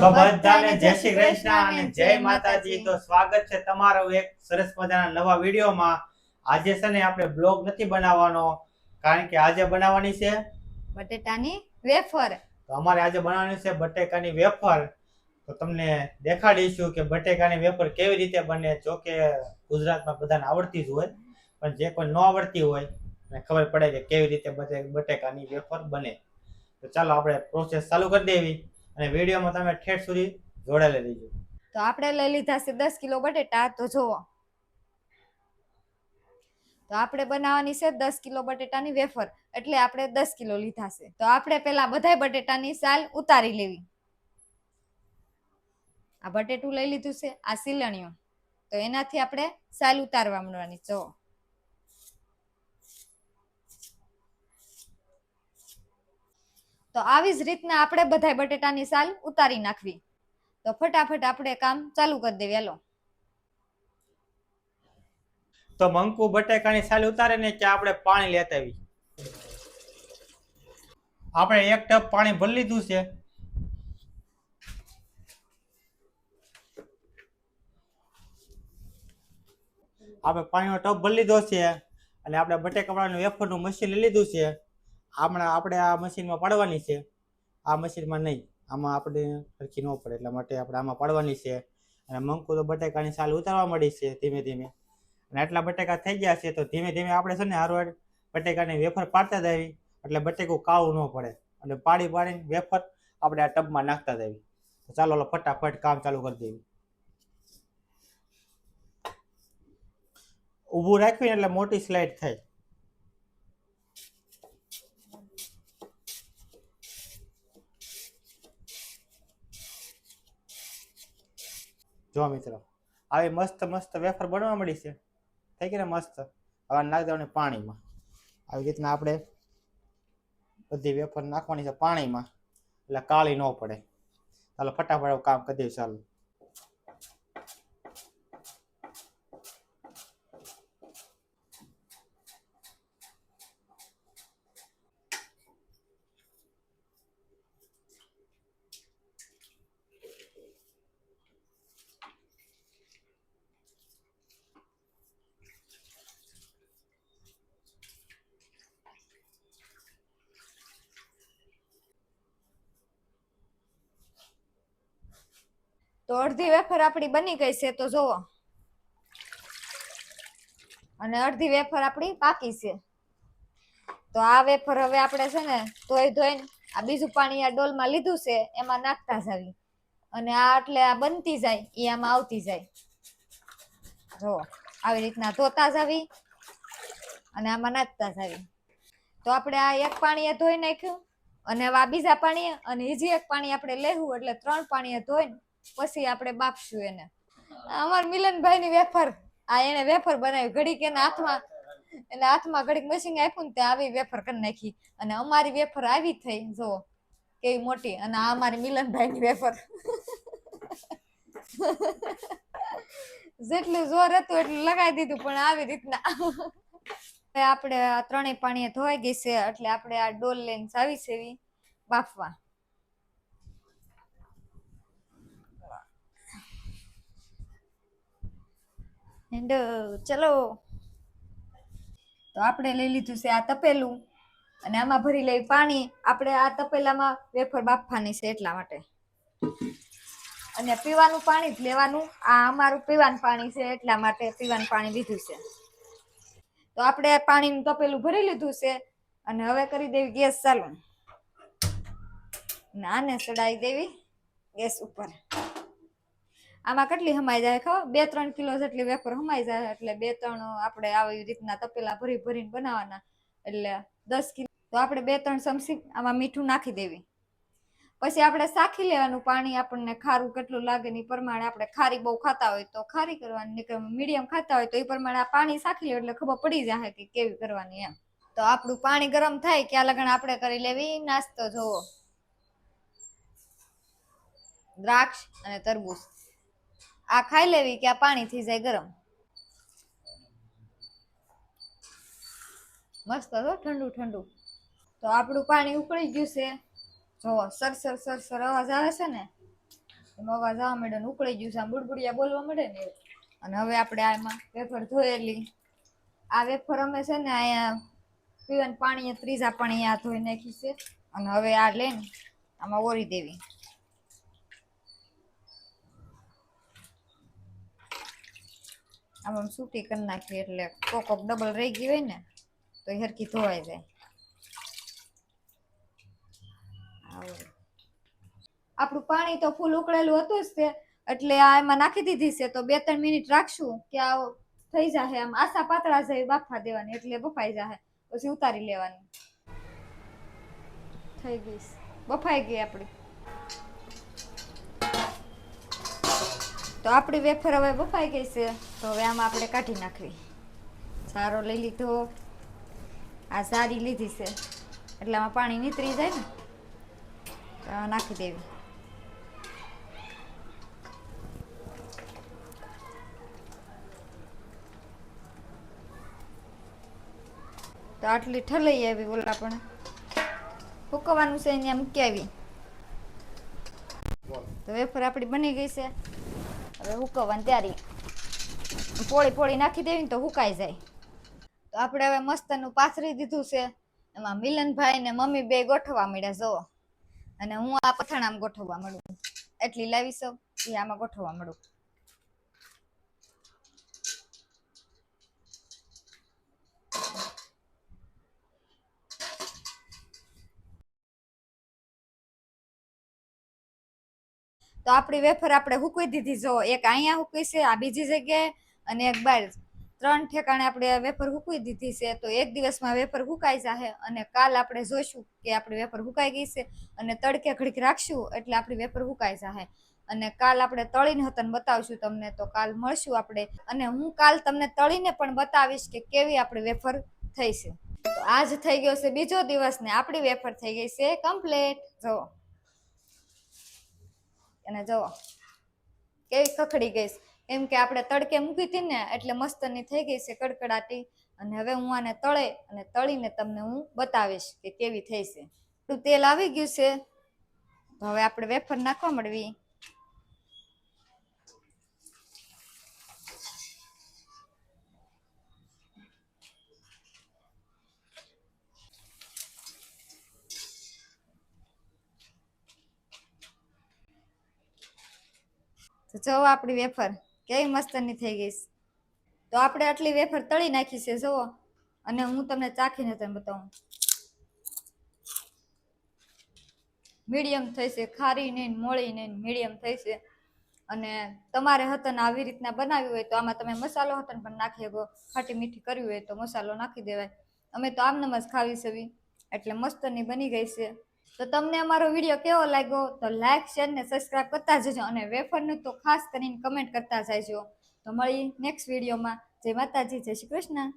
તો બધાને જય શ્રી કૃષ્ણ અને જય માતાજી. તો સ્વાગત છે તમારું એક સરસ મજાના નવા વિડીયોમાં. આજે છે ને આપણે બ્લોગ નથી બનાવવાનો, કારણ કે આજે બનાવવાની છે બટેટાની વેફર. તો અમારે આજે બનાવવાની છે બટેકાની વેફર. તો તમને દેખાડીશું કે બટેકાની વેફર કેવી રીતે બને. જો કે ગુજરાતમાં બધાને આવડતી જ હોય, પણ જે કોઈ ન આવડતી હોય એને ખબર પડે કે કેવી રીતે બટેકાની વેફર બને. તો ચાલો આપણે પ્રોસેસ ચાલુ કરી દેવી અને વિડીયોમાં તમે ઠેઠ સુધી જોડાયેલા રહીજો. તો આપણે લઈ લીધા છે 10 કિલો બટેટા. તો જોવો, તો આપણે બનાવવાની છે 10 કિલો બટેટાની વેફર, એટલે આપણે 10 કિલો લીધા છે. તો આપણે પહેલા બધાય બટેટાની સાલ ઉતારી લેવી. આ બટેટું લઈ લીધું છે, આ સીલણીઓ, તો એનાથી આપણે સાલ ઉતારવા માંડવાની. જો તો આવી જ રીતના આપણે બધાય બટેટાની સાલ ઉતારી નાખવી. તો ફટાફટ આપણે કામ ચાલુ કરી દેવી. હાલો. તો મંકુ બટેકાની સાલ ઉતારે ને કે આપણે પાણી લેતા આવી. આપણે એક ટબ પાણી ભરી લીધું છે. આપણે પાણીનો ટબ ભરી લીધો છે અને આપણે બટેકા વાળાનું વેફરનું મશીન લઈ લીધું છે. આપણે આ મશીનમાં પાડવાની છે, આ મશીનમાં નહીં. આમાં આપણે સરખી ન પડે, એટલા માટે આપણે આમાં પાડવાની છે. અને મંકુ તો બટેકાની સાલ ઉતારવા મળી છે ધીમે ધીમે. અને આટલા બટેકા થઈ ગયા છે તો ધીમે ધીમે આપણે છે ને હારવાર બટેકાની વેફર પાડતા જવી, એટલે બટેકું કાળું ન પડે. અને પાડીને વેફર આપણે આ ટબમાં નાખતા જવી. તો ચાલો ફટાફટ કામ ચાલુ કરી દેવી. ઊભું રાખવીને એટલે મોટી સ્લાઇડ થાય. જો મિત્રો, આવી મસ્ત મસ્ત વેફર બનવા મળી છે. થઈ ગઈ ને મસ્ત. હવે નાખી દેવાની પાણીમાં. આવી રીતના આપણે બધી વેફર નાખવાની છે પાણીમાં, એટલે કાળી ન પડે. ચાલો ફટાફટ કામ કરી દઈએ. ચાલો. તો અડધી વેફર આપણી બની ગઈ છે, તો જોવો. અને અડધી વેફર આપણી બાકી છે. તો આ વેફર હવે આપણે છે ને ધોઈને આ બીજું પાણી આ ડોલમાં લીધું છે એમાં નાખતા જાવી. અને આ એટલે આ બનતી જાય એ આમાં આવતી જાય. જો આવી રીતના ધોતા જાવી અને આમાં નાખતા જાવી. તો આપણે આ એક પાણીએ ધોઈ નાખ્યું, અને હવે આ બીજા પાણીએ અને બીજી એક પાણી આપણે લેવું, એટલે 3 પાણીએ ધોઈને પછી આપણે બાફશું એને. અમાર મિલનભાઈ ની વેફર, આ એને વેફર બનાવી. ઘડીક એના હાથમાં ઘડીક મશીન આપ્યું ને ત્યાં આવી વેફર કરી નાખી. અને અમારી વેફર આવી થઈ, જો કેવી મોટી. અને આ અમારી મિલનભાઈ ની વેફર. જેટલું જોર હતું એટલું લગાવી દીધું, પણ આવી રીતના. આપણે આ 3 પાણીએ ધોવાઈ ગઈ છે, એટલે આપણે આ ડોલ લઈને જાવી છે બાફવા. ચલો. તો આપણે લઈ લીધું છે આ તપેલું, અને આમાં ભરી લઈ પાણી. આપણે આ તપેલામાં વેફર બાફવાની છે એટલા માટે. અને પીવાનું પાણી જ લેવાનું. આ અમારું પીવાનું પાણી છે, એટલા માટે પીવાનું પાણી લીધું છે. તો આપણે પાણીનું તપેલું ભરી લીધું છે, અને હવે કરી દેવી ગેસ ચાલુ. આને ચડાવી દેવી ગેસ ઉપર. આમાં કેટલી હમાઈ જાય ખબર? 2-3 કિલો જેટલી વેફર હમાઈ જાય. એટલે 2-3 આપણે આવી રીતના તપેલા ભરીને બનાવવાના, એટલે 10 કિલો. તો આપણે 2-3 ચમચી આમાં મીઠું નાખી દેવી. પછી આપણે ચાખી લેવાનું પાણી, આપણને ખારું કેટલું લાગે એ પ્રમાણે. આપણે ખારી બહુ ખાતા હોય તો ખારી કરવાની, મીડિયમ ખાતા હોય તો એ પ્રમાણે આ પાણી ચાખી લે એટલે ખબર પડી જાય કે કેવી કરવાની એમ. તો આપણું પાણી ગરમ થાય ત્યાં લગન આપણે કરી લેવી નાસ્તો. જોવો, દ્રાક્ષ અને તરબૂચ આ ખાઈ લેવી કે આ પાણી થઈ જાય ગરમ. મસ્ત હો, ઠંડુ ઠંડુ. તો આપણું પાણી ઉકળી ગયું છે. જો સરસર સરસર અવાજ આવે છે ને. એમાં અવાજ આવવા માંડે ને ઉકળી ગયું છે આમ બુડબુડિયા બોલવા મળે ને એવું. અને હવે આપણે આમાં વેફર ધોયેલી આ વેફર અમે છે ને અહીંયા પીવાનું પાણી ત્રીજા પાણી આ ધોઈ નાખી છે અને હવે આ લઈને આમાં ઓરી દેવી. આમ સૂકી કરી નાખી એટલે કોક ડબલ રહી ગઈ હોય ને તો એ હરખી ધોવાઈ જાય. આપણું પાણી તો ફૂલ ઉકળેલું હતું જ તે એટલે આ એમાં નાખી દીધી છે. તો 2-3 મિનિટ રાખશું કે આ થઈ જાય આમ આસા પાતળા જેવી બાફા દેવાની એટલે બફાઈ જાય પછી ઉતારી લેવાની. થઈ ગઈ બફાઈ ગઈ આપણી. તો આપણી વેફર હવે બફાઈ ગઈ છે. તો હવે આમાં આપણે કાઢી નાખવી. સારો લઈ લીધો. આ સારી લીધી છે એટલે આમાં પાણી નીતરી જાય ને તો નાખી દેવી. તો આટલી ઠલાઈ આવી ઓલા પણ હુકવાનું છે અહીંયા મૂકી આવી. તો વેફર આપણી બની ગઈ છે. હવે હુકવવાની તૈયારી. પોળી નાખી દેવી ને તો હુકાઈ જાય. તો આપણે હવે મસ્તનું પાથરી દીધું છે. એમાં મિલનભાઈ ને મમ્મી બે ગોઠવા મળ્યા જુઓ. અને હું આ પથાણામાં ગોઠવવા મળું. એટલી લાવી સૌ એ આમાં ગોઠવવા મળું. તો આપણી વેફર આપણે હુકવી દીધી જો. એક અહીંયા હુકવી છે આ બીજી જગ્યાએ અને એક બાર 3 ઠેકાણે આપણે વેફર હુકવી દીધી છે. તો એક દિવસમાં વેફર હુકાઈ જશે અને કાલ આપણે જોઈશું કે આપણી વેફર હુકાઈ ગઈ છે અને તડકે ઘડીક રાખશું એટલે આપણી વેફર હુકાઈ જશે. અને કાલ આપણે તળીને હતન બતાવશું તમને. તો કાલ મળશું આપણે અને હું કાલ તમને તળીને પણ બતાવીશ કે કેવી આપણી વેફર થઈ છે. તો આજ થઈ ગયો છે બીજો દિવસ ને આપણી વેફર થઈ ગઈ છે કમ્પ્લીટ. જો અને જો કેવી ખખડી ગઈ એમ કે આપણે તડકે મૂકી હતી ને એટલે મસ્તની થઈ ગઈ છે કડકડાટી. અને હવે હું આને તળે અને તળીને તમને હું બતાવીશ કે કેવી થઈ છે. તેલ આવી ગયું છે તો હવે આપણે વેફર નાખવા મળવી. તો જો આપણી વેફર કેવી મસ્તની થઈ ગઈ. તો આપણે આટલી વેફર તળી નાખી છે જુઓ. અને હું તમને ચાખીને તમને બતાવું. મીડિયમ થઈ છે, ખારી નહીં મોળી નહીં, મીડિયમ થઈ છે. અને તમારે હતન આવી રીતના બનાવ્યું હોય તો આમાં તમે મસાલો હતન પણ નાખી શકો. ખાટી મીઠી કરવી હોય તો મસાલો નાખી દેવાય. અમે તો આમનામ જ ખાવી છે એટલે મસ્તની બની ગઈ છે. તો તમને અમારો વિડીયો કેવો લાગ્યો તો લાઈક શેર ને સબસ્ક્રાઇબ કરતા જજો અને વેફરનું તો ખાસ કરીને કમેન્ટ કરતા જજો. તો મળી નેક્સ્ટ વિડીયોમાં. જય માતાજી, જય શ્રી કૃષ્ણ.